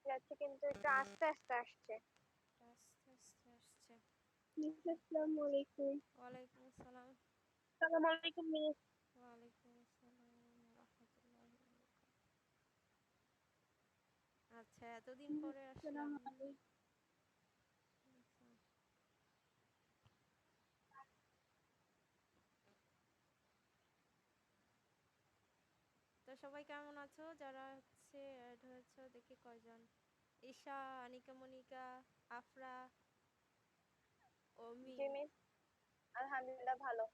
যাচ্ছে কিন্তু একটু আস্তে আস্তে আসছে। আস্তে আস্তে আসছে। আসসালামু আলাইকুম। ওয়ালাইকুম আসসালাম। আসসালামু আলাইকুম মিস। ওয়ালাইকুম আসসালাম রাহমাতুল্লাহি ওয়া বারাকাতুহু। আচ্ছা, এতদিন পরে আসলাম। আসসালামু আলাইকুম। তো সবাই কেমন আছো? যারা হচ্ছে অ্যাড হয়েছে দেখি কয়জন। ঈশা, আনিকা, মনিকা, আফরা, অমি। জি মিস, আলহামদুলিল্লাহ ভালো।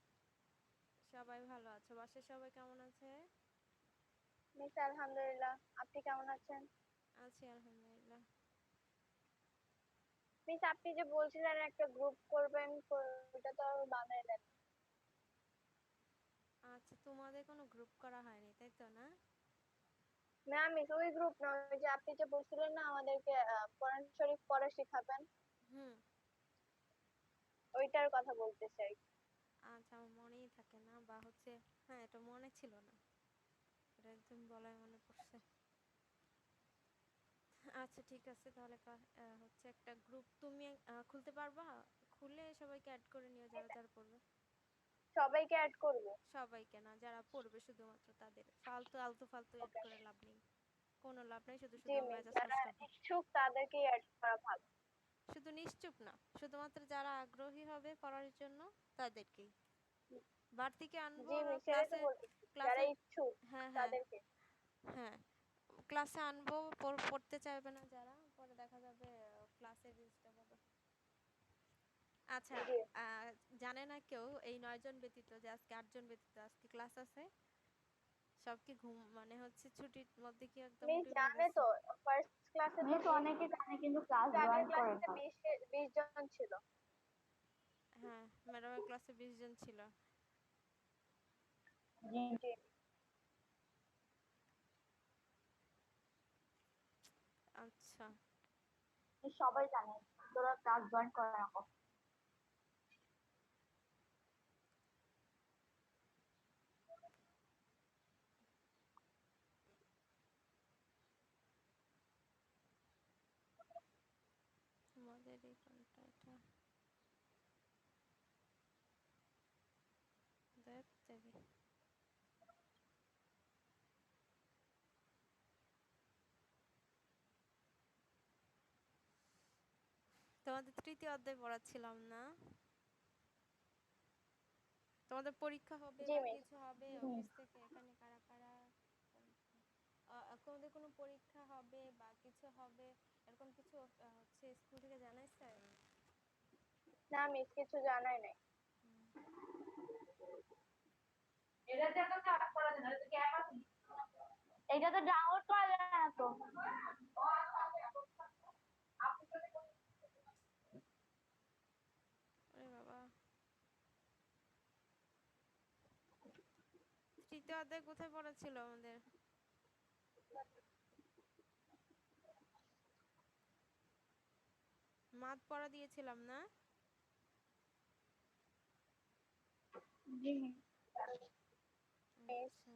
সবাই ভালো আছো? বাসায় সবাই কেমন আছে? মিস আলহামদুলিল্লাহ, আপনি কেমন আছেন? আছি আলহামদুলিল্লাহ। মিস আপনি যে বলছিলেন একটা গ্রুপ করবেন, ওটা তো বানাইলেন আচ্ছা, তোমাদের কোনো গ্রুপ করা হয়নি তাই তো, না? না মিস? ওই গ্রুপ না, ওই যে আপনি যে বলছিলেন না আমাদেরকে কোরআন শরীফ পড়া শিখাবেন, হুম। ওইটার কথা বলতে চাই। আচ্ছা, আমার মনেই থাকে না, বা হচ্ছে হ্যাঁ, এটা মনে ছিল না, এটা একদম বলায় মনে পড়ছে। আচ্ছা ঠিক আছে, তাহলে হচ্ছে একটা গ্রুপ তুমি খুলতে পারবা? খুলে সবাইকে অ্যাড করে নিও, যারা যারা পড়বে। সবাইকে অ্যাড করব? সবাইকে না, যারা পড়বে শুধুমাত্র তাদের। ফালতু আলতু ফালতু অ্যাড ওকে। করে লাভ নেই, কোনো লাভ নেই, শুধু জি শুধু মিস, মেজাজ যারা নষ্ট হবে। ইচ্ছুক তাদেরকেই অ্যাড করা ভালো। শুধু নিশ্চুপ না, শুধুমাত্র যারা আগ্রহী হবে পড়ার জন্য তাদেরকেই বাড়তিকে আনবো জি না মিস, সেটাই তো ক্লাসে। বলতেছি, যারা ক্লাসে ইচ্ছুক হ্যাঁ হ্যাঁ তাদেরকে। হ্যাঁ, ক্লাসে আনবো, পড়তে চাইবে না যারা, পরে দেখা যাবে ক্লাসে ডিস্টার্ব হবে। আচ্ছা, জি আহ, জানে না কেউ এই 9 জন ব্যতীত যে আজকে 8 জন ব্যতীত আজকে ক্লাস আছে? সব কি ঘুম মানে হচ্ছে ছুটির মধ্যে কি একদম মিস উঠে পড়ে জানে গেছে? তো, ফার্স্ট ক্লাসে তো মিস অনেকে জানে কিন্তু ক্লাস আগের জয়েন করে ক্লাসে না। 20 জন ছিল। হ্যাঁ, ম্যাডামের ক্লাসে 20 জন ছিল। জি, জি আচ্ছা, সবাই জানে, তোরা ক্লাস জয়েন করে না কখনো। আমাদের এই কোনটা এটা দেখতে দিই। তোমাদের তৃতীয় অধ্যায় পড়াচ্ছিলাম না? তোমাদের পরীক্ষা হবে জি বা মিস। কিছু হবে হুম। অফিস থেকে, এখানে কারা কারা তোমাদের কোনো পরীক্ষা হবে বা কিছু হবে এরকম কিছু হচ্ছে স্কুল থেকে জানাইছে? না মিস, কিছু জানাই নাই। এটা তো ডাউনলোড করা যায় না তো। আরে বাবা, তৃতীয় অধ্যায় কোথায় পড়াচ্ছিল আমাদের? মাদ পড়া দিয়েছিলাম না? জি মিস আচ্ছা,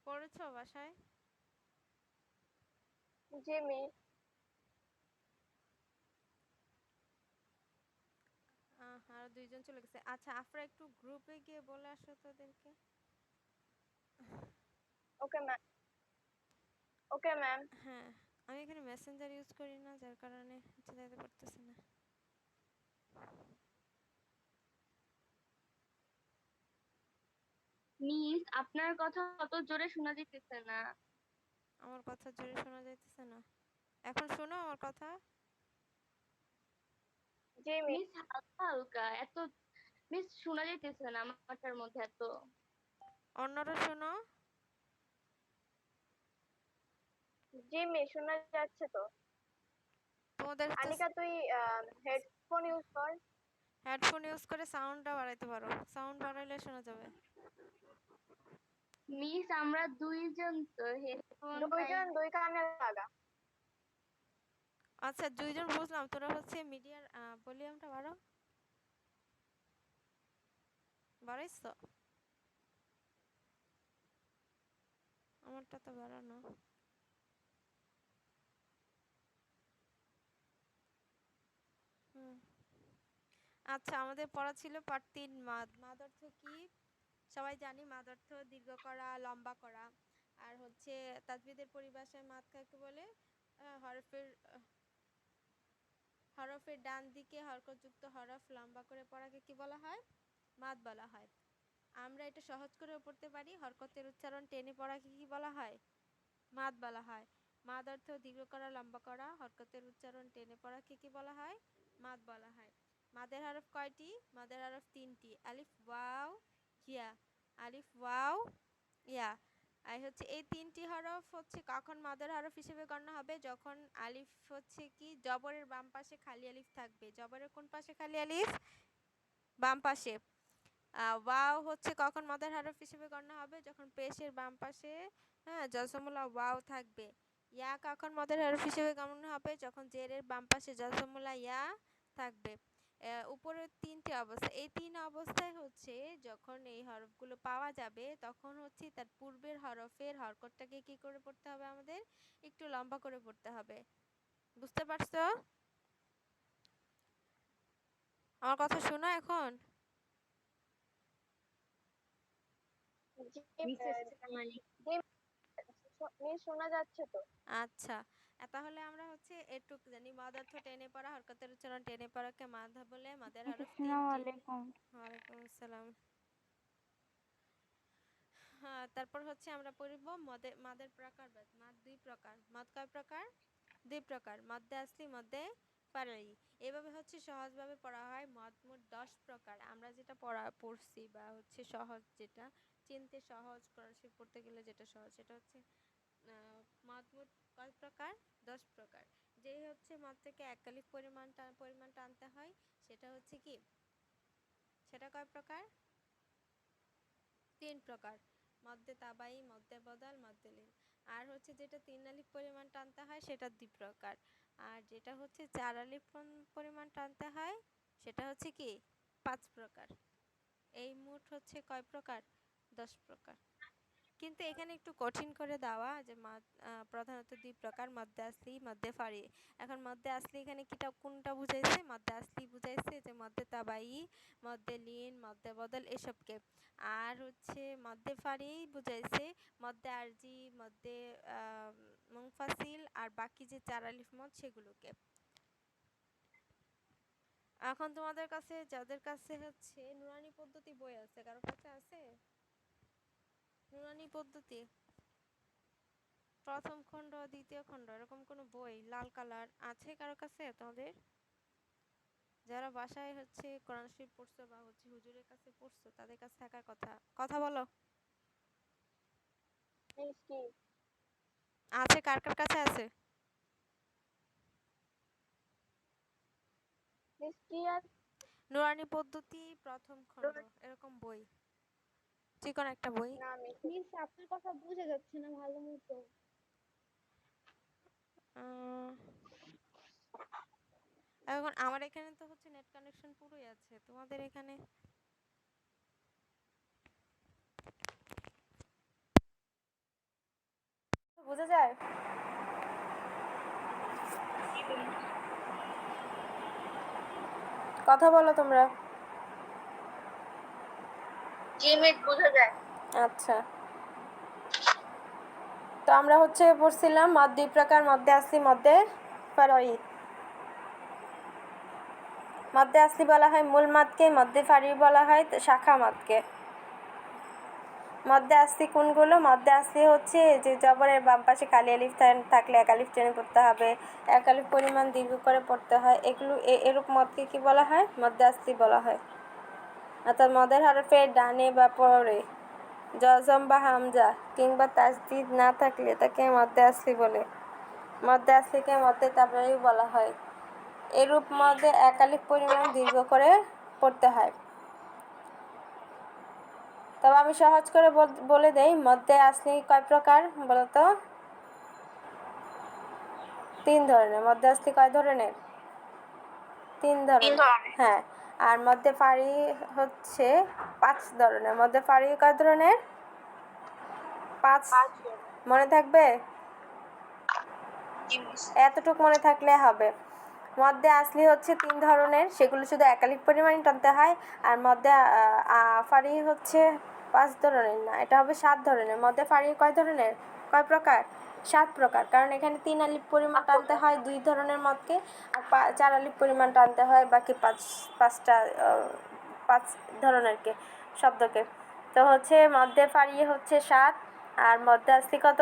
পড়েছো বাসায়? জি মিস। আর 2 জন চলে গেছে। আচ্ছা, আফরা একটু গ্রুপে গিয়ে বলে আসো তোদেরকে। Okay ma'am. Okay ma'am. হ্যাঁ, আমি এখানে মেসেঞ্জার ইউজ করি না, যার কারণে যেতে পারতেছি না। মিস আপনার কথা অত জোরে শোনা যাইতেছে না। আমার কথা জোরে শোনা যাইতেছে না? এখন শোনো আমার কথা? জি মিস। মিস হালকা হালকা এত, মিস শোনা যাইতেছে না আমারটার মধ্যে এত। অন্যরা শোনো? জি মিস, শোনা যাচ্ছে তো। তোমাদের হচ্ছে আনিকা তুই হেডফোন ইউজ কর। হেডফোন ইউজ করে সাউন্ডটা বাড়াইতে পারো, সাউন্ড বাড়াইলে শোনা যাবে। মিস আমরা 2 জন তো হেডফোন তাই। দুইজন দুই কানে লাগা। আচ্ছা, 2 জন বুঝলাম, তোরা হচ্ছে মিডিয়ার ভলিউমটা বাড়াও। বাড়াইছো? আমারটা তো বাড়ানো। হুম। আচ্ছা, আমাদের পড়া ছিল পার্ট 3 মাদ। মাদ অর্থ কি? সবাই জানি মাদ অর্থ দীর্ঘ করা, লম্বা করা। আর হচ্ছে তাজবিদের পরিভাষায় মাদ কাকে বলে? হরফের হরফের ডান দিকে হরকতযুক্ত হরফ লম্বা করে পড়াকে কি বলা হয়? মাদ বলা হয়। আমরা এটা সহজ করেও পড়তে পারি, হরকতের উচ্চারণ টেনে পড়াকে কি বলা হয়? মাদ বলা হয়। মাদ অর্থ দীর্ঘ করা, লম্বা করা, হরকতের উচ্চারণ টেনে পড়াকে কি বলা হয়? মাদ বলা হয়। মাদের হরফ কয়টি? মাদের হরফ 3টি। আলিফ, ওয়াও, ইয়া। আলিফ, ওয়াও, ইয়া। আর হচ্ছে এই 3টি হরফ হচ্ছে কখন মাদের হরফ হিসেবে গণ্য হবে? যখন আলিফ হচ্ছে কি জবরের বাম পাশে খালি আলিফ থাকবে। জবরের কোন পাশে খালি আলিফ? বাম পাশে। ওয়াও হচ্ছে কখন মাদের হরফ হিসেবে গণ্য হবে? যখন পেশের বাম পাশে জজমুলা ওয়াও থাকবে। ইয়া কখন মাদের হরফ হিসেবে গণ্য হবে? যখন জেরের বাম পাশে জজমুলা ইয়া থাকবে। উপরের 3টি অবস্থা, এই 3 অবস্থায় হচ্ছে যখন এই হরফগুলো পাওয়া যাবে তখন হচ্ছে তার পূর্বের হরফের হরকতটাকে কি করে পড়তে হবে? আমাদের একটু লম্বা করে পড়তে হবে। বুঝতে পারছো? আমার কথা শোনো এখন? জি মিস আসসালামু আলাইকুম। জি মিস, শোনা যাচ্ছে তো? আচ্ছা, তাহলে আমরা হচ্ছে এটুক জানি মাদ অর্থ টেনে পড়া, হরকতের উচ্চারণ টেনে পড়াকে মাদ বলে। মাদের হরফ আসসালামু 3টি। আলাইকুম। ওয়ালাইকুম আসসালাম। হ্যাঁ, তারপর হচ্ছে আমরা পড়ব মাদের প্রকারভেদ। মাদ 2 প্রকার। মাদ কয় প্রকার? 2 প্রকার। মদ্দে আসলি, মদ্দে ফারঈ। এভাবে হচ্ছে সহজভাবে পড়া হয়। মদ মোট 10 প্রকার। আমরা যেটা পড়ছি বা হচ্ছে সহজ, যেটা চিনতে সহজ, কোরআন পড়তে গেলে যেটা সহজ, সেটা হচ্ছে মদ মোট কয় প্রকার? 10 প্রকার। যে হচ্ছে মদ থেকে এক আলিফ পরিমাণ টানতে হয়, সেটা হচ্ছে কি? সেটা কয় প্রকার? 3 প্রকার। মদ্দে তাবাই, মদ্দে বদল, মদ্দে লিন। আর হচ্ছে যেটা 3 আলিফ পরিমাণ টানতে হয় সেটা 2 প্রকার। আর যেটা হচ্ছে 4 আলিফ পরিমাণ টানতে হয় সেটা হচ্ছে কি? 5 প্রকার। এই মোট হচ্ছে কয় প্রকার? 10 প্রকার। কিন্তু এখানে একটু কঠিন করে দেওয়া যে প্রধানত 2 প্রকার, মদ্দে আসলি, মদ্দে ফারি। এখন মদ্দে আসলি এখানে কোনটা বুঝাইছে? মদ্দে আসলি বুঝাইছে যে মদ্দে তাবাই, মদ্দে লিন, মদ্দে বদল এসবকে। আর হচ্ছে মদ্দে ফারি বুঝাইছে মদ্দে আরজি, মদ্দে মুনফাসিল আর বাকি যে 4 আলিফ মদ সেগুলোকে। এখন তোমাদের কাছে, যাদের কাছে হচ্ছে নুরানি পদ্ধতি বই আছে, কারো কাছে আছে নুরানি পদ্ধতি? প্রথম খণ্ড, দ্বিতীয় খণ্ড, এরকম কোনো বই লাল কালার আছে কারো কাছে তোমাদের? যারা বাসায় হচ্ছে কোরআন শরীফ পড়ছো বা হচ্ছে হুজুরের কাছে পড়ছো তাদের কাছে থাকার কথা, কথা বলো। মিস কি? আছে, কার কার কাছে আছে? মিস কি আর নুরানি পদ্ধতি প্রথম খণ্ড, এরকম বই, চিকন একটা বই। না মিস। মিস আপনার কথা বোঝা যাচ্ছে না ভালো মতো। আহ, এখন আমার এখানে তো হচ্ছে নেট কানেকশন পুরোই আছে, তোমাদের এখানে? বোঝা যায়? কথা বলো তোমরা। জি মিস, বোঝা যায়। আচ্ছা, তো আমরা হচ্ছে পড়ছিলাম মদ 2 প্রকার, মদ্দে আসলি, মদ্দে ফারঈ। মদ্দে আসলি বলা হয় মূল মাদকে, মদ্দে ফারঈ বলা হয় শাখা মাদকে। মদ্দে আসলি কোনগুলো? মদ্দে আসলি হচ্ছে যে জবরের বাম পাশে খালি আলিফ থাকলে এক আলিফ টেনে পড়তে হবে, এক আলিফ পরিমাণ দীর্ঘ করে পড়তে হয়, এগুলো এরূপ মদকে কি বলা হয়? মদ্দে আসলি বলা হয়। অর্থাৎ মদের হরফের ডানে বা পরে জজম বা হামজা কিংবা তাসদিদ না থাকলে তাকে মদ্দে আসলি বলে। মদ্দে আসলিকে মদ্দে তাবাই বলা হয়। এরূপ মদে এক আলিফ পরিমাণ দীর্ঘ করে পড়তে হয়। তবে আমি সহজ করে বলে দেই, মদ্দে আসলি কয় প্রকার বলতো? 3 ধরনের। মদ্দে আসলি কয় ধরনের? 3 ধরনের। হ্যাঁ, আর মধ্যে ফাড়ি হচ্ছে 5 ধরনের। মধ্যে ফাড়ি কয় ধরনের? 5। মনে থাকবে? এতটুক মনে থাকলে হবে। মধ্যে আসলি হচ্ছে 3 ধরনের, সেগুলো শুধু একালিক পরিমাণে টানতে হয়। আর মধ্যে ফাড়ি হচ্ছে 5 ধরনের না, এটা হবে 7 ধরনের। মধ্যে ফাড়ি কয় ধরনের, কয় প্রকার? 7 প্রকার। কারণ এখানে 3 আলিফ পরিমাণ টানতে হয় 2 ধরনের মধ্যে, আর 4 আলিফ পরিমাণ টানতে হয় বাকি 5 ধরনেরকে শব্দকে। তো হচ্ছে মধ্যে ফাড়ি হচ্ছে 7 আর মধ্যে আসলি কত?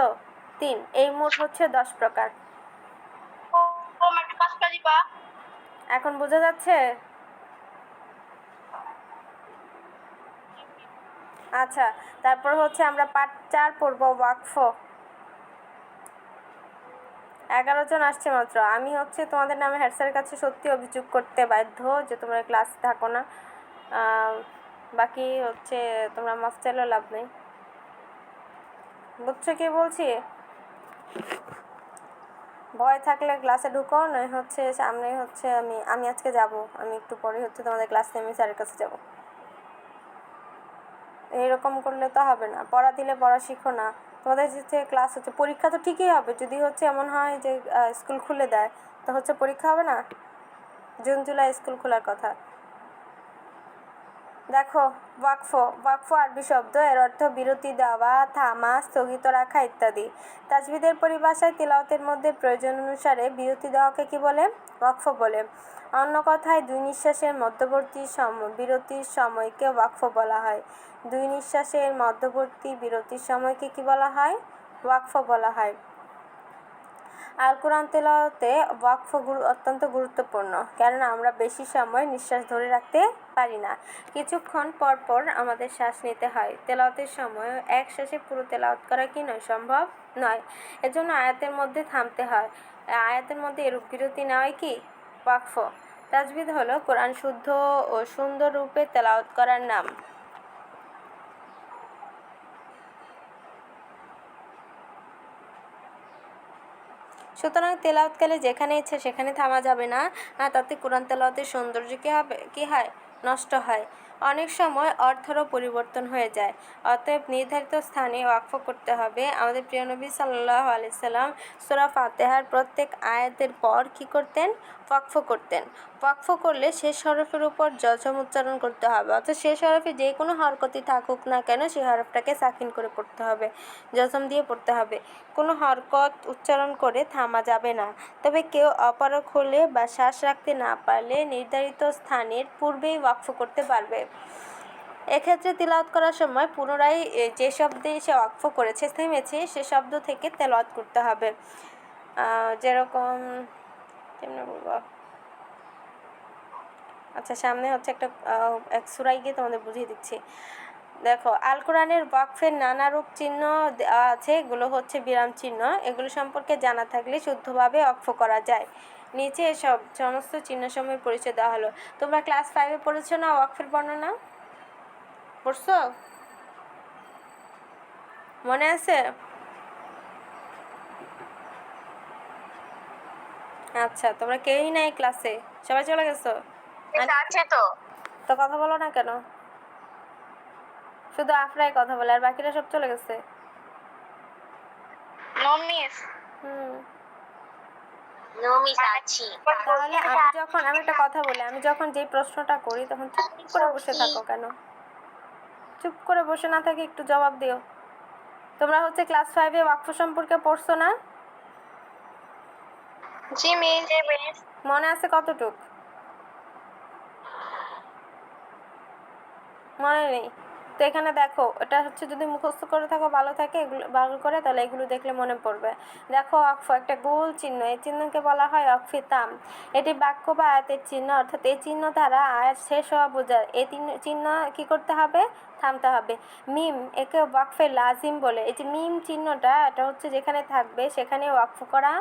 3। এই মোট হচ্ছে 10 প্রকার। এখন বোঝা যাচ্ছে? আচ্ছা, তারপর হচ্ছে আমরা পার্ট 4 পড়ব, ওয়াকফ। 11 জন আসছে মাত্র। আমি হচ্ছে তোমাদের নামে হেড স্যারের কাছে সত্যি অভিযোগ করতে বাধ্য যে তোমরা ক্লাসে থাকো না। বাকি হচ্ছে তোমরা মাফ চাইলেও লাভ নেই। বুঝছো কি বলছি? ভয় থাকলে ক্লাসে ঢুকো, নয় হচ্ছে সামনে হচ্ছে আমি আজকে যাব, আমি একটু পরে হচ্ছে তোমাদের ক্লাসে আমি স্যারের কাছে যাব। এইরকম করলে তো হবে না। পড়া দিলে পড়া শিখো না। তোমাদের যে ক্লাস হচ্ছে, পরীক্ষা তো ঠিকই হবে। যদি হচ্ছে এমন হয় যে স্কুল খুলে দেয়, তো হচ্ছে পরীক্ষা হবে না? জুন জুলাই স্কুল খোলার কথা। দেখো, ওয়াকফ আরবি শব্দ, এর অর্থ বিরতি দেওয়া, থামা, স্থগিত রাখা ইত্যাদি। তাজবিদের পরিভাষায় তিলাওয়াতের মধ্যে প্রয়োজন অনুসারে বিরতি দেওয়াকে কি বলে? ওয়াকফ বলে। অন্য কথায় 2 নিঃশ্বাসের মধ্যবর্তী বিরতির সময়কে ওয়াকফ বলা হয়। 2 নিঃশ্বাসের মধ্যবর্তী বিরতির সময়কে কি বলা হয়? ওয়াকফ বলা হয়। আল কোরআন তেলাওয়াতে ওয়াকফ অত্যন্ত গুরুত্বপূর্ণ, কেননা আমরা বেশি সময় নিঃশ্বাস ধরে রাখতে পারি না। কিছুক্ষণ পর পর আমাদের শ্বাস নিতে হয়। তেলাওয়াতের সময় এক শ্বাসে পুরো তেলাওয়াত করা কি নয়? সম্ভব নয়। এজন্য আয়াতের মধ্যে থামতে হয়। আয়াতের মধ্যে এরূপ বিরতি নেওয়াই কি? ওয়াকফ। তাজবিদ হলো কোরআন শুদ্ধ ও সুন্দর রূপে তেলাওয়াত করার নাম। সুতরাং তেলাওয়াতকালে যেখানে ইচ্ছে সেখানে থামা যাবে না, তাতে কোরআন তেলাওয়াতের সৌন্দর্য কি হয়? নষ্ট হয়। অনেক সময় অর্থেরও পরিবর্তন হয়ে যায়। অতএব নির্ধারিত স্থানে ওয়াকফ করতে হবে। আমাদের প্রিয় নবী সাল্লাল্লাহু আলাইহি সাল্লাম সূরা ফাতিহার প্রত্যেক আয়াতের পর কি করতেন? ওয়াকফ করতেন। ওয়াকফ করলে শেষ হরফের উপর জজম উচ্চারণ করতে হবে। অর্থাৎ শেষ হরফে যে কোনো হরকতই থাকুক না কেন, সেই হরফটাকে সাকিন করে পড়তে হবে, জজম দিয়ে পড়তে হবে। কোনো হরকত উচ্চারণ করে থামা যাবে না। তবে কেউ অপারগ হলে বা শ্বাস রাখতে না পারলে নির্ধারিত স্থানের পূর্বেই ওয়াকফ করতে পারবে। এক্ষেত্রে তিলাওয়াত করার সময় পুনরায় যে শব্দে সে ওয়াকফ করেছে, থেমেছে, সে শব্দ থেকে তেলাওয়াত করতে হবে। যেরকম কেমনে বলবো? আচ্ছা, সামনে হচ্ছে এক সূরায় গিয়ে তোমাদের বুঝিয়ে দিচ্ছি। দেখো, আল কোরআনের ওয়াকফের নানা রূপ চিহ্ন দেওয়া আছে। এগুলো হচ্ছে বিরাম চিহ্ন। এগুলো সম্পর্কে জানা থাকলে শুদ্ধভাবে ওয়াকফ করা যায়। নিচে সমস্ত চিহ্নসমূহের পরিচয় দেওয়া হলো। তোমরা ক্লাস 5-এ পড়েছো না ওয়াকফের বর্ণনা? পড়ছো? মনে আছে? আচ্ছা, তোমরা কেউই নাই ক্লাসে, সবাই চলে গেছো? আছে তো। তো কথা বলো না কেন? শুধু আফরাই কথা বলে, আর বাকিরা সব চলে গেছে। তাহলে আমি একটা কথা বলি, আমি যখন যেই প্রশ্নটা করি তখন চুপ করে বসে থাকো কেন? চুপ করে বসে না থাকে, একটু জবাব দিও। তোমরা হচ্ছে ক্লাস 5-এ ওয়াকফ সম্পর্কে পড়ছো না? জি মিস। মনে আছে কতটুক? মনে নেই? তো এখানে দেখো, এটা হচ্ছে যদি মুখস্থ করে থাকো ভালো থাকে, এগুলো ভালো করে, তাহলে এগুলো দেখলে মনে পড়বে। দেখো, ওয়াকফ একটা গোল চিহ্ন। এই চিহ্নকে বলা হয় ওয়াকফে তাম। এটি বাক্য বা আয়াতের চিহ্ন, অর্থাৎ এই চিহ্ন দ্বারা আয়াত শেষ হওয়া বোঝায়। এই চিহ্ন কি করতে হবে? থামতে হবে। মিম, একে ওয়াকফে লাজিম বলে। এই যে মিম চিহ্নটা, এটা হচ্ছে যেখানে থাকবে সেখানে ওয়াকফ করা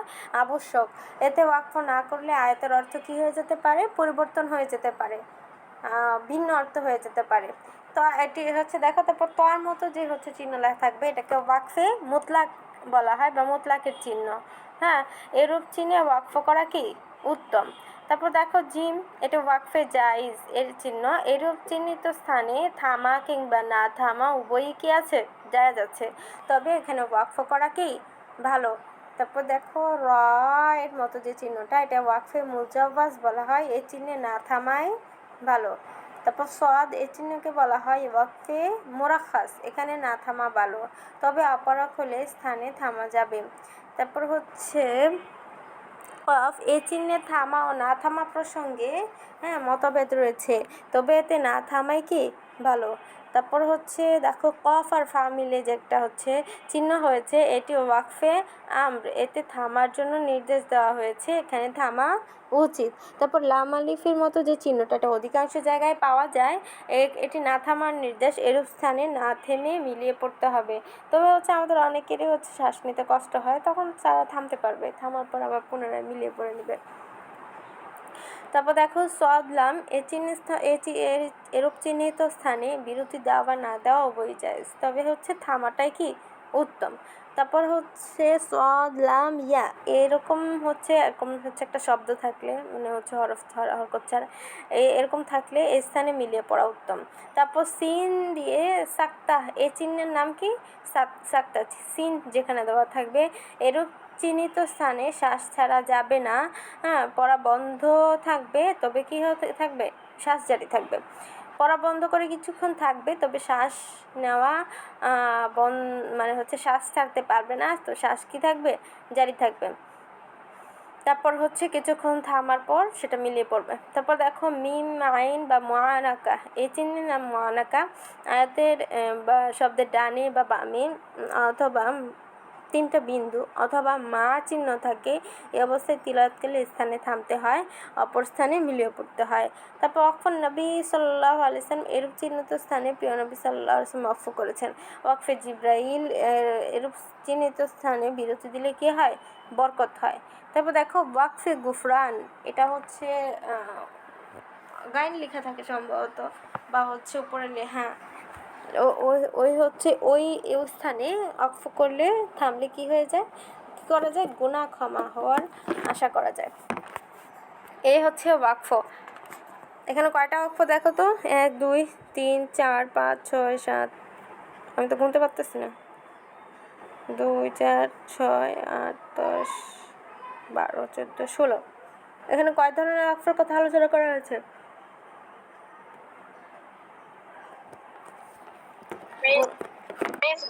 আবশ্যক। এতে ওয়াকফ না করলে আয়াতের অর্থ কী হয়ে যেতে পারে? পরিবর্তন হয়ে যেতে পারে, ভিন্ন অর্থ হয়ে যেতে পারে। তো এটি হচ্ছে, দেখো, তারপর তোয়ার মতো যে হচ্ছে চিহ্ন লেখা থাকবে, এটাকে ওয়াকফে মুতলাক বলা হয় বা মুতলাকের চিহ্ন। হ্যাঁ, এরূপ চিহ্নে ওয়াকফ করা কি উত্তম। তারপর দেখো জিম, এটা ওয়াকফে জাইজ এর চিহ্ন। এরূপ চিহ্নিত স্থানে থামা কিংবা না থামা উভয়ই কি আছে, জায়েজ আছে, তবে এখানে ওয়াকফ করা কি ভালো। তারপর দেখো র এর মতো যে চিহ্নটা, এটা ওয়াকফে মুজাওয়াজ বলা হয়, এই চিহ্নে না থামাই ভালো। তারপর সদ এই চিহ্নকে বলা হয় ওয়াকফে মোরাখাস, এখানে না থামা ভালো, তবে অপারক হলে স্থানে থামা যাবে। তারপর হচ্ছে কফ এই চিহ্নে থামা ও না থামা প্রসঙ্গে মতভেদ রয়েছে, তবে এতে না থামাই কি ভালো। তারপর হচ্ছে দেখো কফ আর ফা মিলে যে একটা হচ্ছে চিহ্ন হয়েছে, এটি ওয়াকফে আমর, এতে থামার জন্য নির্দেশ দেওয়া হয়েছে, এখানে থামা উচিত। তারপর লাম আলিফের মতো যে চিহ্নটা, এটা অধিকাংশ জায়গায় পাওয়া যায়, এটি না থামার নির্দেশ, এরূপ স্থানে না থেমে মিলিয়ে পড়তে হবে। তবে হচ্ছে আমাদের অনেকেরই হচ্ছে শ্বাস নিতে কষ্ট হয়, তখন তারা থামতে পারবে, থামার পর আবার পুনরায় মিলিয়ে পড়ে নেবে। তারপর দেখো সদলাম এরূপ চিহ্নিত স্থানে বিরতি দেওয়া বা না দেওয়া উভয় জায়েজ, তবে হচ্ছে থামাটাই কি উত্তম। তারপর হচ্ছে সদলাম ইয়া এরকম হচ্ছে একটা শব্দ থাকলে, মানে হচ্ছে হরকত ছাড়া এরকম থাকলে এই স্থানে মিলিয়ে পড়া উত্তম। তারপর সিন দিয়ে সাক্তা, এই চিহ্নের নাম কি সাক্তা, সিন যেখানে দেওয়া থাকবে এরূপ চিহ্নিত স্থানে শ্বাস ছাড়া যাবে না, পড়া বন্ধ থাকবে, তবে কি হতে থাকবে, শ্বাস জারি থাকবে। পড়া বন্ধ করে কিছুক্ষণ থাকবে, তবে শ্বাস নেওয়া মানে হচ্ছে শ্বাস ছাড়তে পারবে না, তো শ্বাস কি থাকবে, জারি থাকবে। তারপর হচ্ছে কিছুক্ষণ থামার পর সেটা মিলিয়ে পড়বে। তারপর দেখো মিম আইন বা মুআনাকা, এই চিহ্নের নাম মুআনাকা, আয়াতের বা শব্দের ডানে বা বামে অথবা তিনটা বিন্দু অথবা মা চিহ্ন থাকে, এই অবস্থায় তিলাওয়াতকালে স্থানে থামতে হয়, অপর স্থানে মিলিয়ে পড়তে হয়। তারপর ওয়াকফুন নবী সাল্লাল্লাহু আলাইহি ওয়াসাল্লাম এরূপ চিহ্নিত স্থানে প্রিয় নবী সাল্লাল্লাহু আলাইহি ওয়াসাল্লাম ওয়াকফ করেছেন। ওয়াকফে জিব্রাইল এরূপ চিহ্নিত স্থানে বিরতি দিলে কি হয়, বরকত হয়। তারপর দেখো ওয়াকফে গুফরান, এটা হচ্ছে গাইন লেখা থাকে সম্ভবত, বা হচ্ছে উপরে হ্যাঁ ওই হচ্ছে ওই স্থানে অক্ফ করলে, থামলে কি হয়ে যায়, কি করা যায়, গুনাহ ক্ষমা হওয়ার আশা করা যায়। এই হচ্ছে ওয়াকফ। এখানে কয়টা ওয়াকফ দেখো তো, 1 2 3 4 5 6 7, আমি তো গুনতে পারতেছি না, 2 4 6 8 10 12 14 16, এখানে কয় ধরনের ওয়াকফের কথা আলোচনা করা হয়েছে?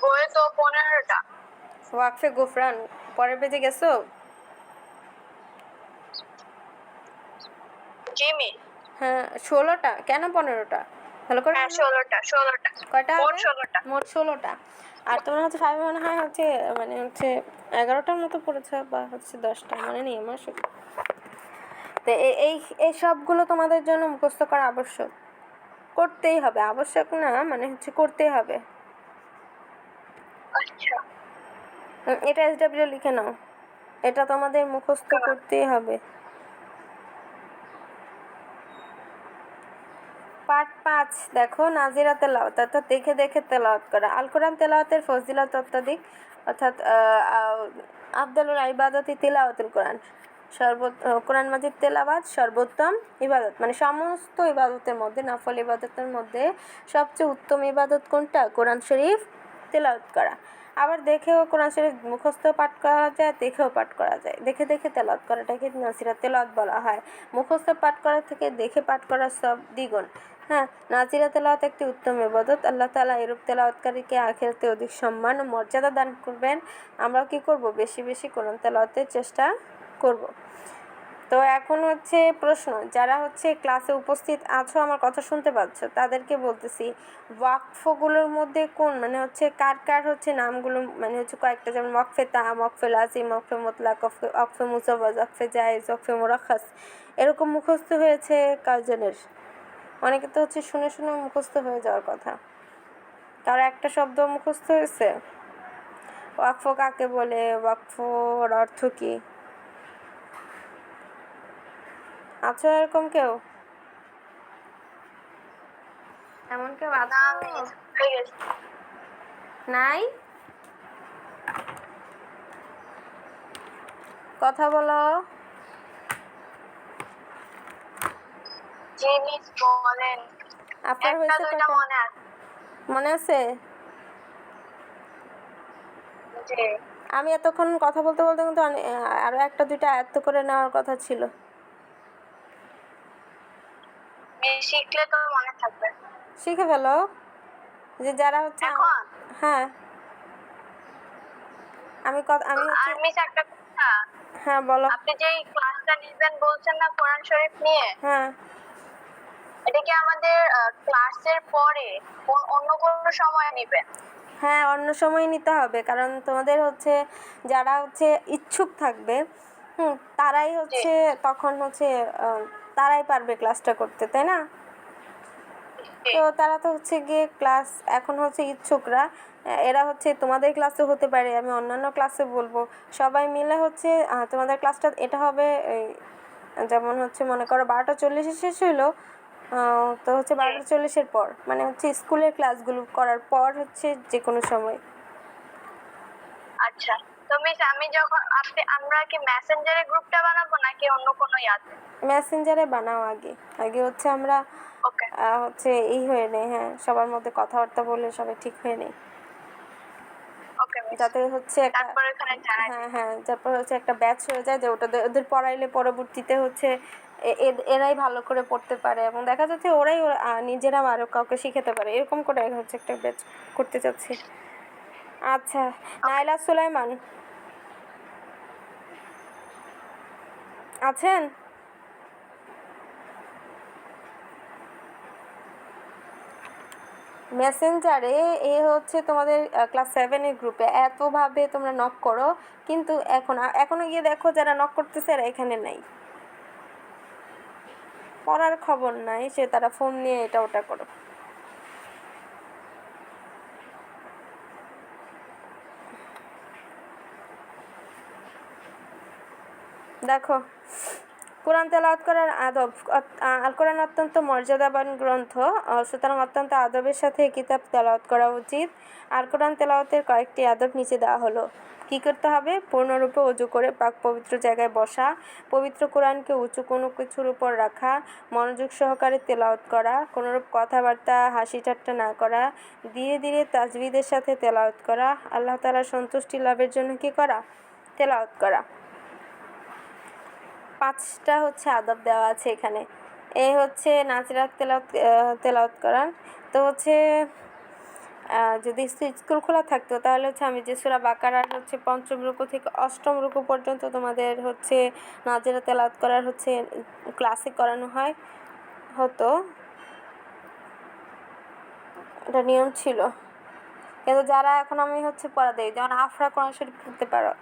বইয়ে তো 15টা। ওয়াকফে গুফরান পরের পেজে গেছো? জিমি হ্যাঁ 16টা, কেন 15টা? ভালো করে হ্যাঁ 16টা কয়টা মোট হবে? 16টা। মোট 16টা। আর তোমরা হচ্ছে ফাইভে মনে হয় হচ্ছে মানে হচ্ছে 11টার মতো পড়েছ, বা হচ্ছে 10টা, মানে নেই আমার সব। তো এই সবগুলো তোমাদের জন্য মুখস্থ করা আবশ্যক, করতেই হবে, আবশ্যক না মানে হচ্ছে করতেই হবে। আচ্ছা এটা SW লিখে নাও, এটা তোমাদের মুখস্থ করতেই হবে। পার্ট 5 দেখো নাজিরা তেলাওয়াত, অর্থাৎ দেখে দেখে তেলাওয়াত করা। আল কোরআন তেলাওয়াতের ফজিলত অত্যাধিক, অর্থাৎ আফদালুল ইবাদতি তিলাওয়াতুল কোরআন, কোরআন মাজিদ তেলাওয়াত সর্বোত্তম ইবাদত, মানে সমস্ত ইবাদতের মধ্যে, নফল ইবাদতের মধ্যে সবচেয়ে উত্তম ইবাদত কোনটা, কোরআন শরীফ তেলাওয়াত করা। আবার দেখেও কোরআন শরীফ মুখস্থ পাঠ করা যায়, দেখেও পাঠ করা যায়। দেখে দেখে তেলাওয়াত করাটাকে নাজিরা তেলাওয়াত বলা হয়। মুখস্থ পাঠ করা থেকে দেখে পাঠ করা সব দ্বিগুণ। হ্যাঁ, নাজিরা তেলাওয়াত একটি উত্তম ইবাদত। আল্লাহ তাআলা এরূপ তেলাওয়াতকারীকে আখিরাতে অধিক সম্মান ও মর্যাদা দান করবেন। আমরাও কি করব, বেশি বেশি কোরআন তেলাওয়াতের চেষ্টা করব। তো এখন হচ্ছে প্রশ্ন, যারা হচ্ছে ক্লাসে উপস্থিত আছো, আমার কথা শুনতে পাচ্ছ, তাদেরকে বলতেছি ওয়াকফগুলোর মধ্যে কোন, মানে হচ্ছে কার কার হচ্ছে নামগুলো, মানে হচ্ছে কয়েকটা, যেমন ওয়াকফে তাম, ওয়াকফে লাজিম, ওয়াকফে মুতলাক, ওয়াকফে মুজাওয়াজ, ওয়াকফে জায়েজ, ওয়াকফে মুরাখাস, এরকম মুখস্থ হয়েছে কয়জনের? অনেকে তো হচ্ছে শুনে শুনে মুখস্থ হয়ে যাওয়ার কথা, কারো একটা শব্দ মুখস্থ হয়েছে। ওয়াকফ কাকে বলে, ওয়াকফর অর্থ কি? আছো এরকম কেউ? এমন কেউ আছো? নাই? কথা বলো। জি মিস বলেন। আপনার একটা হয়েছে দুইটা কয়টা? মনে আছে। মনে আছে? জি আমি এতক্ষণ কথা বলতে বলতে কিন্তু আরো একটা দুইটা আয়ত্ত করে নেওয়ার কথা ছিল। মিস শিখলে তো মনে থাকবে। শিখে ফেলো, যে যারা হচ্ছে এখন হ্যাঁ আমি আর হচ্ছে মিস একটা কথা, হ্যাঁ বলো। আপনি যে ক্লাসটা নেবেন বলছেন না কোরআন শরীফ নিয়ে, হ্যাঁ এটা কি আমাদের ক্লাসের পরে অন্য কোনো সময় নেবেন? হ্যাঁ, অন্য সময় নিতে হবে, কারণ তোমাদের হচ্ছে যারা হচ্ছে ইচ্ছুক থাকবে, তারাই জি হচ্ছে তখন হচ্ছে তারাই পারবে ক্লাসটা করতে, তাই না? জি তো তারা তো হচ্ছে গিয়ে ক্লাস এখন হচ্ছে ইচ্ছুকরা, এরা হচ্ছে তোমাদের ক্লাসে হতে পারে, আমি অন্যান্য ক্লাসে বলবো, সবাই মিলে হচ্ছে তোমাদের ক্লাসটা এটা হবে যেমন হচ্ছে মনে করো 12:40 শেষ হইলো, তো হচ্ছে 12:40 পর, মানে হচ্ছে স্কুলের ক্লাসগুলো করার পর হচ্ছে যে কোনো সময়। আচ্ছা। তো মিস আমি যখন আমরা কি মেসেঞ্জারে গ্রুপটা বানাবো নাকি অন্য কোনো ইয়াতে? মেসেঞ্জারে বানাও আগে, আগে হচ্ছে আমরা ওকে হচ্ছে হয়ে নেই, হ্যাঁ সবার মধ্যে কথাবার্তা বলে সবাই ঠিক হয়ে নেই, ওকে মিস। যাতে হচ্ছে একটা তারপর ওখানে জানাই হ্যাঁ হ্যাঁ তারপর হচ্ছে একটা ব্যাচ হয়ে যায়, যে ওদের পড়াইলে পরবর্তীতে হচ্ছে এরাই ভালো করে পড়তে পারে, এবং দেখা যাচ্ছে ওরাই নিজেরা আরো কাউকে শিখাতে পারে, এরকম করে হচ্ছে একটা ব্যাচ করতে চাচ্ছি। আচ্ছা, নাইলা সুলাইমান আছেন? মেসেঞ্জারে হচ্ছে তোমাদের ক্লাস 7-এর গ্রুপে এতভাবে তোমরা নক করো, কিন্তু এখনো গিয়ে দেখো যারা নক করতেছে এরা এখানে নাই, পড়ার খবর নাই, সে তারা ফোন নিয়ে এটা ওটা করো। দেখো, কোরআন তেলাওয়াত করার আদব। আল কোরআন অত্যন্ত মর্যাদাবান গ্রন্থ, সুতরাং অত্যন্ত আদবের সাথে এই কিতাব তেলাওয়াত করা উচিত। আল কোরআন তেলাওয়াতের কয়েকটি আদব নিচে দেওয়া হলো। কী করতে হবে? পূর্ণরূপে অজু করে পাক পবিত্র জায়গায় বসা, পবিত্র কোরআনকে উঁচু কোনো কিছুর উপর রাখা, মনোযোগ সহকারে তেলাওয়াত করা, কোনোরূপ কথাবার্তা হাসি ঠাট্টা না করা, ধীরে ধীরে তাজবিদের সাথে তেলাওয়াত করা, আল্লাহ তাআলার সন্তুষ্টি লাভের জন্য কী করা? তেলাওয়াত করা। 5টা হচ্ছে আদব দেওয়া আছে এখানে। এই হচ্ছে নাচিরাত তেলাওয়াত করার। তো হচ্ছে যদি স্কুল খোলা থাকতো তাহলে হচ্ছে আমি যে সূরা বাকারার হচ্ছে 5ম রুকু থেকে 8ম রুকু পর্যন্ত তোমাদের হচ্ছে নাচিরাত তেলাওয়াত করার হচ্ছে ক্লাসে করানো হতো, এটা নিয়ম ছিল। কিন্তু যারা এখন আমি হচ্ছে পড়া দেই, যেমন আফরা কোরআন শরীফ পড়তে পারো,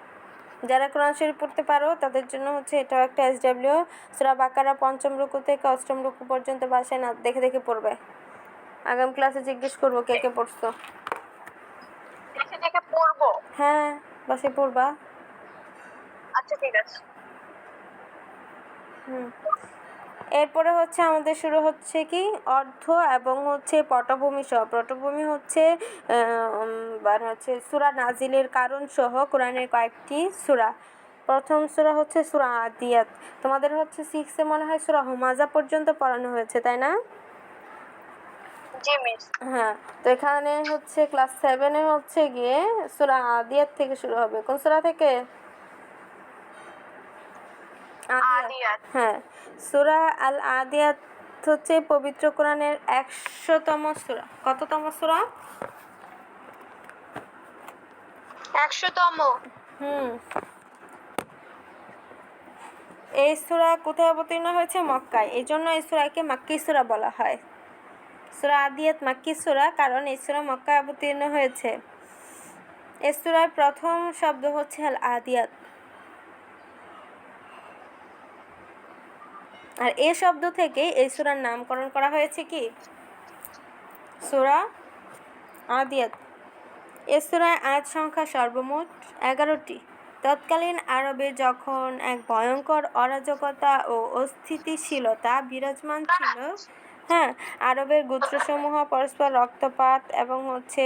যারা কোরআন শরীফ পড়তে পারো তাদের জন্য হচ্ছে এটাও একটা SW, সূরা বাকারা 5ম রুকু থেকে 8ম রুকু পর্যন্ত বাসায় না দেখে দেখে পড়বে। আগাম ক্লাসে জিজ্ঞেস করবো কে কে পড়ছো। দেখে দেখে পড়বো। হ্যাঁ, বাসায় পড়বা। আচ্ছা ঠিক আছে। এরপরে হচ্ছে আমাদের শুরু হচ্ছে কি অর্ধ এবং হচ্ছে পটভূমি সহ। পটভূমি হচ্ছে সূরা নাজিলের কারণ সহ কোরআনের কয়েকটি সূরা। প্রথম সূরা হচ্ছে সূরা আদিয়াত। তোমাদের হচ্ছে 6-এ মনে হয় সূরা হুমাজা পর্যন্ত পড়ানো হয়েছে, তাই না? জি মিস। হ্যাঁ, তো এখানে হচ্ছে ক্লাস 7-এ হচ্ছে গিয়ে সূরা আদিয়াত থেকে শুরু হবে। কোন সূরা থেকে? আদিয়াত। হ্যাঁ, সূরা আল আদিয়াত হচ্ছে পবিত্র কোরআনের 100তম সূরা। কততম সূরা? 100তম। এই সূরা কোথায় অবতীর্ণ হয়েছে? মক্কায়। এই জন্য এই সূরাকে মাক্কি সূরা বলা হয়। সূরা আদিয়াত মাক্কি সূরা, কারণ এই সূরা মক্কায় অবতীর্ণ হয়েছে। এই সূরার প্রথম শব্দ হচ্ছে আল আদিয়াত, আর এই শব্দ থেকে এই সূরার নামকরণ করা হয়েছে কি? সূরা আদিয়াত। এই সূরায় আয়াত সংখ্যা সর্বমোট 11টি। তৎকালীন আরবে যখন এক ভয়ঙ্কর অরাজকতা ও অস্থিতিশীলতা বিরাজমান ছিল, হ্যাঁ, আরবের গোত্রসমূহ পরস্পর রক্তপাত এবং হচ্ছে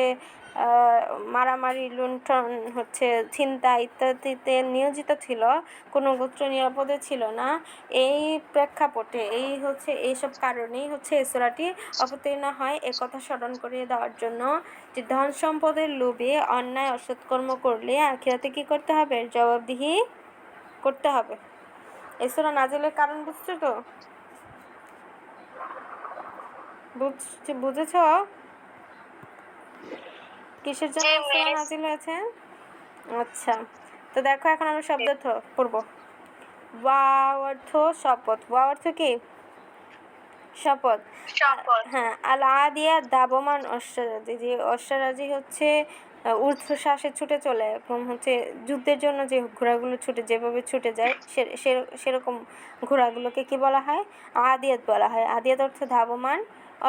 মারামারি, লুণ্ঠন, হচ্ছে ছিনতাই ইত্যাদিতে নিয়োজিত ছিল। কোনো গোত্র নিরাপদে ছিল না। এই প্রেক্ষাপটে এইসব কারণেই হচ্ছে এই সূরাটি অবতীর্ণ হয়, একথা স্মরণ করিয়ে দেওয়ার জন্য যে ধন সম্পদের লোভে অন্যায় অসৎকর্ম করলে আখিরাতে কি করতে হবে? জবাবদিহি করতে হবে। এই সূরা নাজিলের কারণ বুঝছো তো? বুঝেছ কিসের জন্য এই সূরা নাজিল হয়েছে? আচ্ছা, তো দেখো এখন আমরা শব্দার্থ পড়ব। ওয়াও অর্থ শপথ। ওয়াও অর্থ কি? শপথ। হ্যাঁ, আল আদিয়া দাবমান অশ্বারাজি, যে অশ্বারাজি হচ্ছে ঊর্ধ্বশ্বাসে ছুটে চলে, এরকম হচ্ছে যুদ্ধের জন্য যে ঘোড়াগুলো যেভাবে ছুটে যায় সেরকম ঘোড়াগুলোকে কি বলা হয়? আদিয়াত বলা হয়। আদিয়াত অর্থ ধাবমান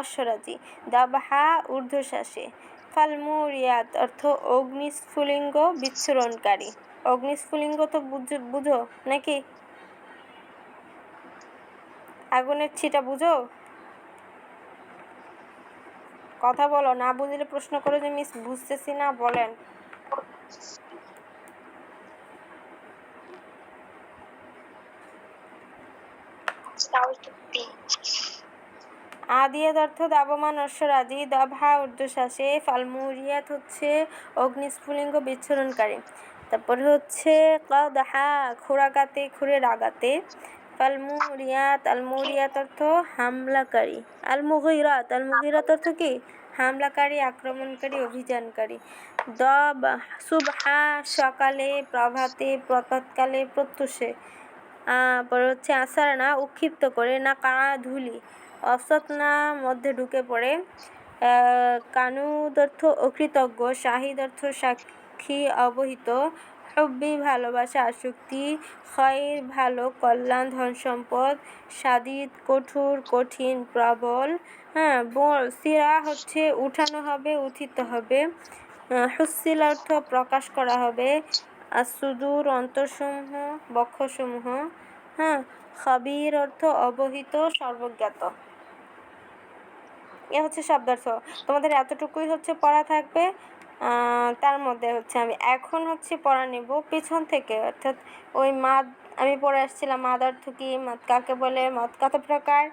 অশ্বরাজি। দাবহা ঊর্ধ্বশ্বাসে। ফালমুরিয়াত অর্থ অগ্নিস্ফুলিঙ্গ বিচ্ছুরণকারী। অগ্নিস্ফুলিঙ্গ তো বুঝো নাকি? আগুনের ছিটা বুঝো? কথা বলো, না বুঝলে প্রশ্ন করো যে মিস বুঝতেছি না, বলেন। আদিয়াত অর্থ দাবমান অশ্বরাজি। দাবহা ঊর্ধ্বশ্বাসে। ফালমুরিয়াত হচ্ছে অগ্নিস্ফুলিঙ্গ বিচ্ছুরণকারী। তারপরে হচ্ছে কদহা খোরাকাতে, খুরের আঘাতে। ফালমুরিয়াত, আলমুরিয়াত অর্থ হামলাকারী। আলমুগিরাত অর্থ কি? হামলাকারী, আক্রমণকারী, অভিযানকারী। সুবহা সকালে, প্রভাতে, প্রতৎকালে, প্রত্যুষে। পরে হচ্ছে আসারনা উৎক্ষিপ্ত করে, না কা ধুলি, অসৎনা মধ্যে ঢুকে পড়ে। কানুদ অর্থ অকৃতজ্ঞ। শাহিদ অর্থ সাক্ষী, অবহিত। হুব্বি ভালোবাসা, আসক্তি। খৈর ভালো, কল্যাণ, ধন সম্পদ। সাদিদ কঠোর, কঠিন, প্রবল। হ্যাঁ, সিরা হচ্ছে উঠানো হবে, উত্থিত হবে। হুসিল অর্থ প্রকাশ করা হবে। আসুদূর অন্তরসমূহ, বক্ষসমূহ। হ্যাঁ, খবীর অর্থ অবহিত, সর্বজ্ঞাত। এ হচ্ছে শব্দার্থ। তোমাদের এতটুকুই হচ্ছে পড়া থাকবে। তার মধ্যে হচ্ছে আমি এখন হচ্ছে পড়া নেব পিছন থেকে, অর্থাৎ ওই মাদ আমি পড়ে আসছিলাম। মাদ অর্থ কি, মাদ কাকে বলে, মদ কত প্রকার,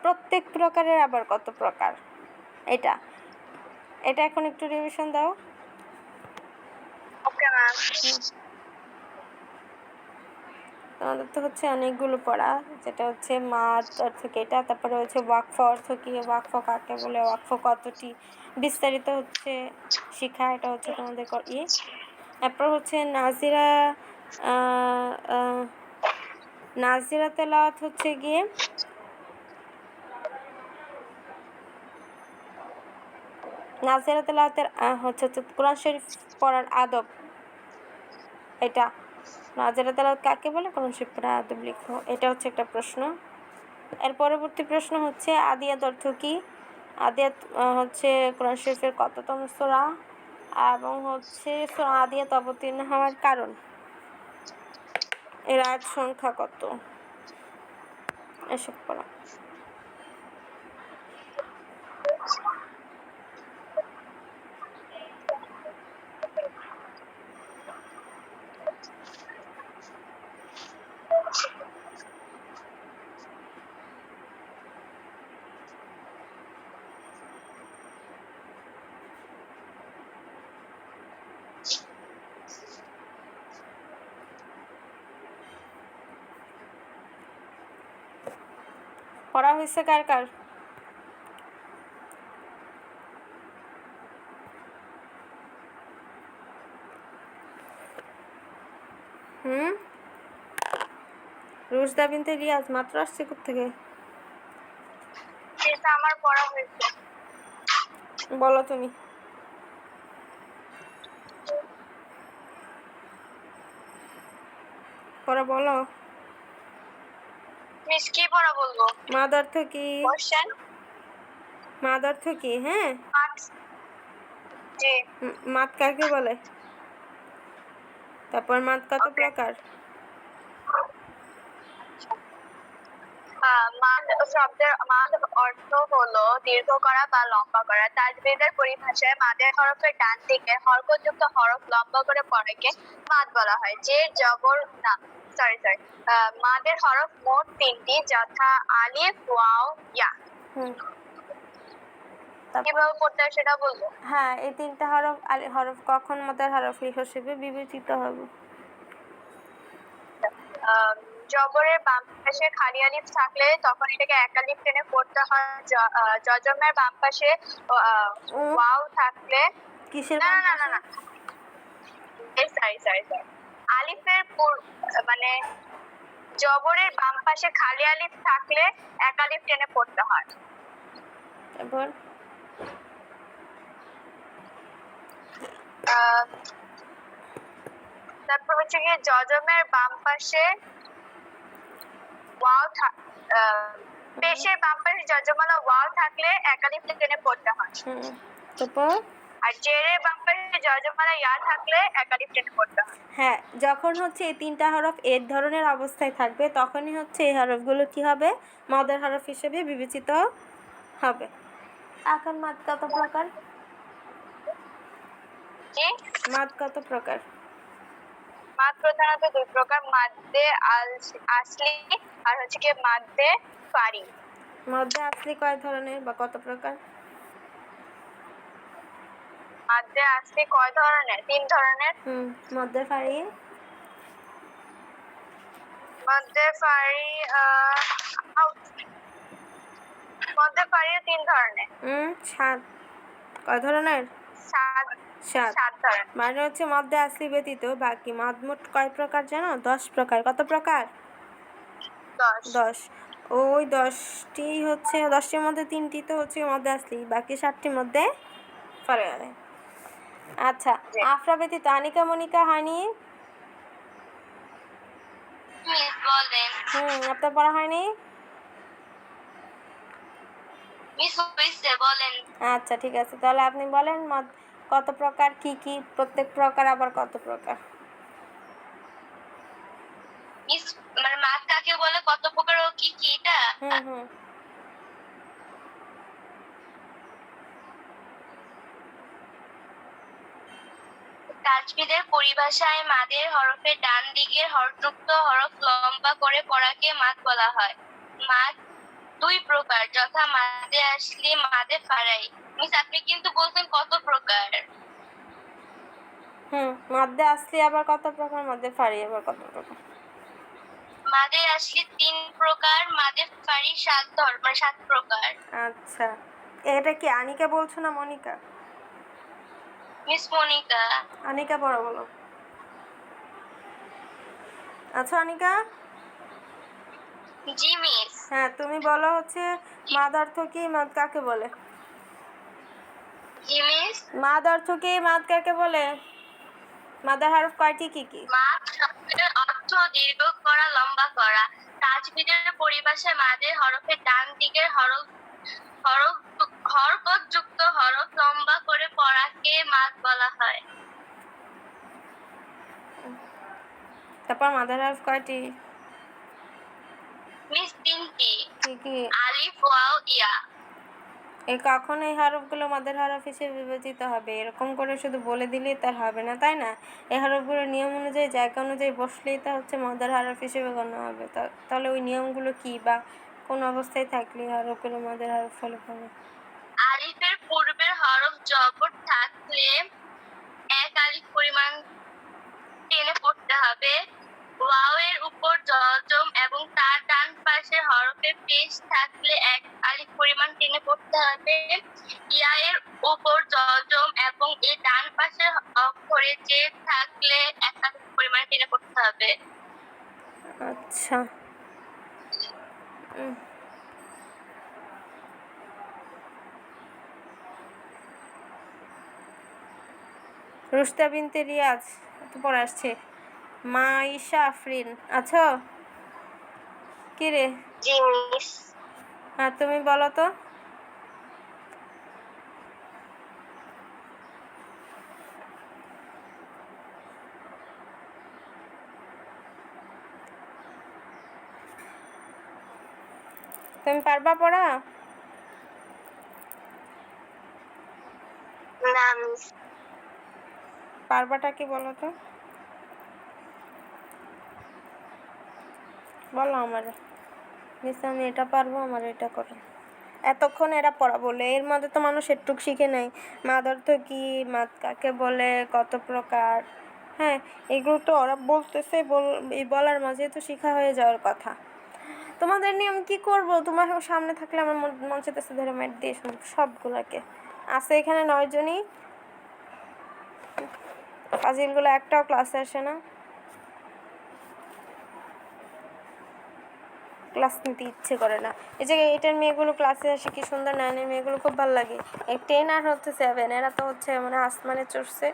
প্রত্যেক প্রকারের আবার কত প্রকার, এটা এখন একটু রিভিশন দাও। তোমাদের তো হচ্ছে অনেকগুলো পড়া, যেটা হচ্ছে মাদ অর্থ কি এটা, তারপরে হচ্ছে ওয়াকফ অর্থ কি, ওয়াকফ কাকে বলে, ওয়াকফ কতটি, বিস্তারিত হচ্ছে শিখা, এটা হচ্ছে তোমাদের এরপর হচ্ছে নাজিরা তেলাওয়াত হচ্ছে গিয়ে নাজিরা তেলাওয়াতের হচ্ছে কোরআন শরীফ পড়ার আদব, এটা নাজিরা তেলাওয়াত কাকে বলে, কোরআন শরীফ পড়ার আদব লিখো। এটা হচ্ছে একটা প্রশ্ন। এর পরবর্তী প্রশ্ন হচ্ছে আদিয়াত অর্থ কি। আদিয়াত হচ্ছে কোরআন শরীফের কততম সূরা, এবং হচ্ছে সূরা আদিয়াত অবতীর্ণ হওয়ার কারণ, এর আয়াত সংখ্যা কত, এসব পড়া। পড়া হয়েছে কার কার? রুশদা বিনতে রিয়াজ মাত্র আসছে কোত্থেকে? আমার পড়া হয়েছে। বলো তুমি। পড়া বলো। মিস কি পড়া বলবো? মাদ অর্থ কি? কোশ্চেন। মাদ অর্থ কি? হ্যাঁ, জি। মাদ কাকে বলে, তারপর মাদ কত প্রকার। মাদ শব্দের মাদ অর্থ হলো দীর্ঘ করা বা লম্বা করা। তাজবিদের পরিভাষায় মাদের হরফের ডান দিকে হরকতযুক্ত হরফ লম্বা করে পড়াকে মাদ বলা হয়। যে জবর না সরি সরি মাদের হরফ মোট 3টি, যথা আলিফ, ওয়াও, ইয়া। হুম তারপর কিভাবে পড়তে হয় সেটা বলবো। হ্যাঁ, এই 3টা হরফ হরফ কখন মাদের হরফ হিসেবে বিবেচিত হবে? জবরের বাম পাশে খালি আলিফ থাকলে তখন এটাকে এক আলিফ টেনে পড়তে হয়। জজমের বাম পাশে ওয়াও থাকলে কিসের না বাম না না না পাশে? না সরি সরি সরি আলিফের মানে জবরের বাম পাশে খালি আলিফ থাকলে এক আলিফ টেনে পড়তে হয়। তারপর তারপর হচ্ছে গিয়ে জজমের বাম পাশে ওয়াও পেশের বাম পাশে জজমালা ওয়াও থাকলে এক আলিফ টেনে পড়তে হয়। তারপর আর জেরের বাম পাশে জজমালা ইয়া থাকলে এক আলিফ টেনে পড়তে হয়। হ্যাঁ, যখন হচ্ছে এই 3টা হরফ এর ধরনের অবস্থায় থাকবে তখনই হচ্ছে এই হরফগুলো কি হবে? মাদের হরফ হিসেবে বিবেচিত হবে। এখন মাদ কত প্রকার? কি মাদ কত প্রকার? মাদ প্রধানত 2 প্রকার, মাদ্দে আসলি আর হচ্ছে কি মাদ্দে ফারি। মধ্যে আসলি কয় ধরনের বা কত প্রকার? মাদ্দে আসলি কয় ধরনের? 3 ধরনের। মধ্যে ফারি? মধ্যে ফারি মধ্যে ফারিও 3 ধরনের। 7 কয় ধরনের? 7 ধরনের। মানে হচ্ছে মধ্যে আসলি ব্যতীত বাকি মাদ মোট কয় প্রকার জানো? 10 প্রকার। কত প্রকার? 10। ওই 10টি হচ্ছে 10টির মধ্যে 3টি তো হচ্ছে মধ্যে আসলি, বাকি 7টির মধ্যে ফারে। আচ্ছা, আফরা ব্যতীত আনিকা, মনিকা, হানি মিস বলেন। আপনার পড়া হয়নি? মিস হইছে বলেন। আচ্ছা ঠিক আছে, তাহলে আপনি বলেন মদ কত প্রকার, কি কি, প্রত্যেক প্রকার আবার কত প্রকার? মিস মানে মাদ কাকে বলে, কত প্রকার ও কি কি এটা? তাজবিদের পরিভাষায় মাদের হরফের ডান দিকের হরযুক্ত হরফ লম্বা করে পড়াকে মাদ বলা হয়। মাদ 2 প্রকার, যথা মাদে আসলি, মাদে ফারাই। মিস আপনি কিন্তু বলছেন কত প্রকার। মধ্যে আসলি আবার কত প্রকার, মধ্যে ফারি আবার কত প্রকার? মাদে আসলি 3 প্রকার, মাদে ফারি 7 প্রকার। আচ্ছা, এটা কি আনিকা বলছো না মনিকা? মিস মনিকা। আনিকা পড়া বলো। আচ্ছা আনিকা। জি মিস। হ্যাঁ, তুমি বলো হচ্ছে মাদ অর্থ কি, মাদ কাকে বলে? জি মিস। মাদ অর্থ কি, মাদ কাকে বলে? মাদের হরফ কয়টি, কি কি? মাদ শব্দের অর্থ দীর্ঘ করা, লম্বা করা। তাজবিদের পরিভাষায় মাদের হরফের ডান দিকের হরকতযুক্ত হরফ লম্বা করে পড়াকে মাদ বলা হয়। তারপর মাদের হরফ কয়টি? মিস 3টি। কি কি? আলিফ, ওয়াও, ইয়া। কখন এই হরফগুলো মাদের হরফ হিসেবে বিবেচিত হবে? এরকম করে শুধু বলে দিলেই তার হবে না, তাই না? এই হরফগুলো নিয়ম অনুযায়ী, জায়গা অনুযায়ী বসলেই তা হচ্ছে মাদের হরফ হিসেবে গণ্য হবে। তাহলে ওই নিয়মগুলো কি বা কোন অবস্থায় থাকলে হরফগুলো মাদের হরফ হলে হবে? আলিফের পূর্বের হরফ জবর থাকলে 1 আলিফ পরিমাণ টেনে পড়তে হবে। ওয়াও এর উপর জজম এবং তার ডান পাশে হরফে পেশ থাকলে 1 আলিফ পরিমাণ টেনে পড়তে হবে। ইয়া এর উপর জজম এবং এর ডান পাশে অক্ষরে জের থাকলে 1 আলিফ পরিমাণ টেনে পড়তে হবে। আচ্ছা, রুস্তা বিনতে রিয়াজ তো পড়ে আসছে। মাইশা আফরিন আছো? কি রে? জি মিস। হ্যাঁ, তুমি বলো তো। তুমি পারবা পড়া? না মিস। পারবাটা কি বলো তো? বলো আমারে। মিস আমি এটা পারবো, আমার এটা করো। এতক্ষণ এরা পড়া বলে, এর মধ্যে তো মানুষ একটুক শিখে নেয় মাদ অর্থ কি, মাদ কাকে বলে, কত প্রকার। হ্যাঁ, এগুলো তো ওরা বলতেছে, এই বলার মাঝে তো শেখা হয়ে যাওয়ার কথা। তোমাদের নিয়ে আমি কী করবো? তোমার সামনে থাকলে আমার মন চাইতেছে ধরে ম্যাট দিয়ে সবগুলোকে। আছে এখানে 9 জনই, ফাজিলগুলো একটাও ক্লাসে আসে না, ক্লাস নিতে ইচ্ছে করে না। এই যে এটার মেয়েগুলো ক্লাসে আসে কি সুন্দর, 9-এর মেয়েগুলো খুব ভালো লাগে। 10 আর হচ্ছে 7 এরা তো হচ্ছে মানে আসমানে চড়ছে,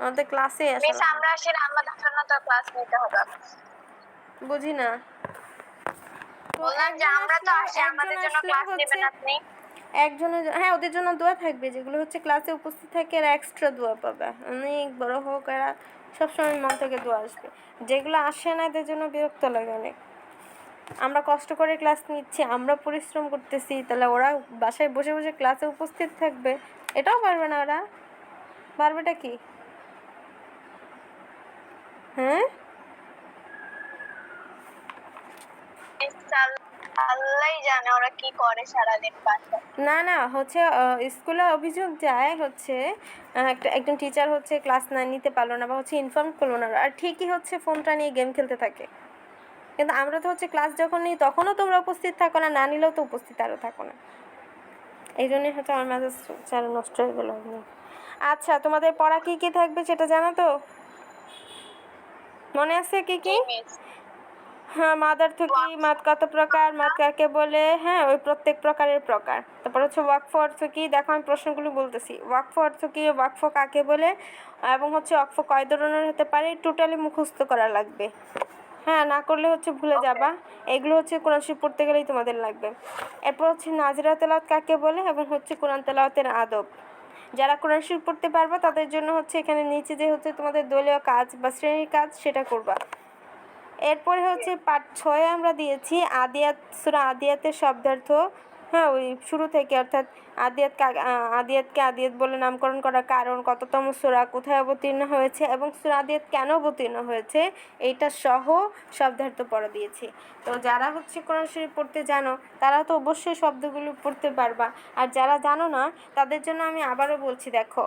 আমাদের ক্লাসে আসে মিস না। আমরা আসলে আমাদের জন্য তো ক্লাস নিতে হবে। বুঝি না তো। বললাম যে আমরা তো আসি, আমাদের জন্য ক্লাস নেবেন আপনি। একজনের হ্যাঁ, ওদের জন্য দোয়া থাকবে, যেগুলো হচ্ছে ক্লাসে উপস্থিত থাকে এরা এক্সট্রা দোয়া পাবে, অনেক বড় হোক এরা সবসময় মন থেকে দোয়া আসবে। যেগুলো আসে না এদের জন্য বিরক্ত লাগে অনেক। আমরা কষ্ট করে ক্লাস নিচ্ছি, আমরা পরিশ্রম করতেছি, তাহলে ওরা বাসায় বসে বসে ক্লাসে উপস্থিত থাকবে, এটাও পারবে না ওরা। পারবেটা কি? হ্যাঁ, আল্লাহই জানে ওরা কি করে সারাদিন বাসায়। না না হচ্ছে স্কুলে অভিযোগ যায় হচ্ছে একজন টিচার হচ্ছে ক্লাস না নিতে পারলো না বা হচ্ছে ইনফর্ম করলো না, আর ঠিকই হচ্ছে ফোনটা নিয়ে গেম খেলতে থাকে। কিন্তু আমরা তো হচ্ছে ক্লাস যখন নিই তখনও তোমরা উপস্থিত থাকো না, না নিলেও তো উপস্থিত আরও থাকো না। এই জন্যই হচ্ছে আমার মেজাজ চারো নষ্ট হয়ে গেলো। আচ্ছা, তোমাদের পড়া কী কী থাকবে সেটা জানো তো? মনে আছে কি কি? মিস হ্যাঁ, মাদ অর্থ কি, মাদ কত প্রকার, মাদ কাকে বলে, হ্যাঁ ওই প্রত্যেক প্রকারের প্রকার। তারপর হচ্ছে ওয়াকফ অর্থ কি, দেখো আমি প্রশ্নগুলো বলতেছি। ওয়াকফ অর্থ কি, ওয়াকফ কাকে বলে, এবং হচ্ছে ওয়াকফ কয় ধরনের হতে পারে, টোটালি মুখস্থ করা লাগবে। হ্যাঁ, না করলে হচ্ছে ভুলে যাবা। এগুলো হচ্ছে কোরআন শরীফ পড়তে গেলেই তোমাদের লাগবে। এরপর হচ্ছে নাজিরা তেলাওয়াত কাকে বলে এবং হচ্ছে কোরআন তেলাওয়াতের আদব। যারা কোরআন শরীফ পড়তে পারবা তাদের জন্য হচ্ছে এখানে নিচে যে হচ্ছে তোমাদের দলীয় কাজ বা শ্রেণীর কাজ সেটা করবা। এরপরে হচ্ছে পার্ট 6 আমরা দিয়েছি আদিয়াত, সূরা আদিয়াতের শব্দার্থ। হ্যাঁ, ওই শুরু থেকে, অর্থাৎ আদিয়াতকে আদিয়াত বলে নামকরণ করার কারণ, কততম সূরা, কোথায় অবতীর্ণ হয়েছে এবং সূরা আদিয়াত কেন অবতীর্ণ হয়েছে, এইটা সহ শব্দার্থ পড়া দিয়েছি। তো যারা হচ্ছে কোরআন শরীফ পড়তে জানো তারা তো অবশ্যই শব্দগুলো পড়তে পারবা, আর যারা জানো না তাদের জন্য আমি আবারও বলছি, দেখো।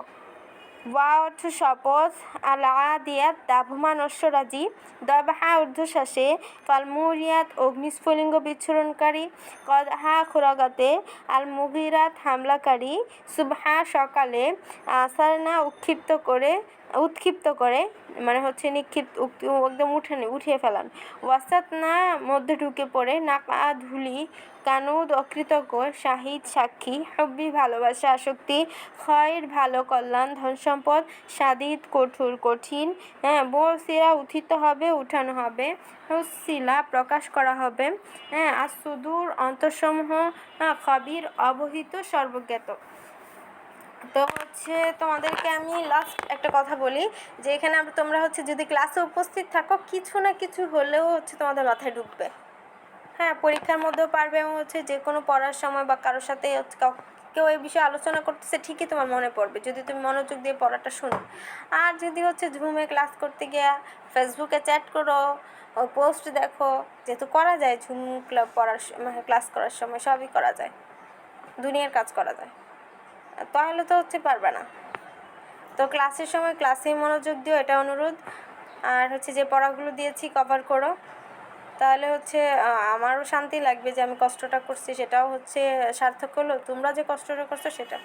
ওয়া অর্থ শপথ, আল আদিয়াত দাভমান অশ্বরাজি, দবহা ঊর্ধ্বশ্বাসে, ফালমুরিয়াত অগ্নিস্ফুলিঙ্গ বিচ্ছুরণকারী, কদহা খুরাগাতে, আল মুগিরাত হামলাকারী, সুবহা সকালে, আসারনা উৎক্ষিপ্ত করে মানে হচ্ছে নিক্ষিপ্ত, একদম উঠিয়ে ফেলান। ওয়াসাত না মধ্যে ঢুকে পড়ে, নাকা ধুলি, কানুদ অকৃতজ্ঞ, শাহিদ সাক্ষী, হব্বি ভালোবাসা আসক্তি, খয়ের ভালো কল্যাণ ধন সম্পদ, সাদিদ কঠিন, হ্যাঁ, বসিরা উত্থিত হবে উঠানো হবে, হুসিলা প্রকাশ করা হবে, হ্যাঁ, আর সুদূর অন্তঃসমূহ, হ্যাঁ, খবির অবহিত সর্বজ্ঞাত। তো হচ্ছে তোমাদেরকে আমি লাস্ট একটা কথা বলি, যে এখানে তোমরা হচ্ছে যদি ক্লাসে উপস্থিত থাকো কিছু না কিছু হলেও হচ্ছে তোমাদের মাথায় ঢুকবে। হ্যাঁ, পরীক্ষার মধ্যেও পারবে এবং হচ্ছে যে কোনো পড়ার সময় বা কারোর সাথে কেউ এই বিষয়ে আলোচনা করতেছে ঠিকই তোমার মনে পড়বে যদি তুমি মনোযোগ দিয়ে পড়াটা শোনো। আর যদি হচ্ছে ঝুমে ক্লাস করতে গিয়া ফেসবুকে চ্যাট করো, পোস্ট দেখো, যেহেতু করা যায় ঝুম ক্লাস করার সময় সবই করা যায়, দুনিয়ার কাজ করা যায়, তাহলে তো হচ্ছে পারবে না। তো ক্লাসের সময় ক্লাসেই মনোযোগ দিও, এটা অনুরোধ। আর হচ্ছে যে পড়াগুলো দিয়েছি কভার করো, তাহলে হচ্ছে আমারও শান্তি লাগবে যে আমি কষ্টটা করছি, সেটাও হচ্ছে সার্থক হলো, তোমরা যে কষ্টটা করছো সেটা।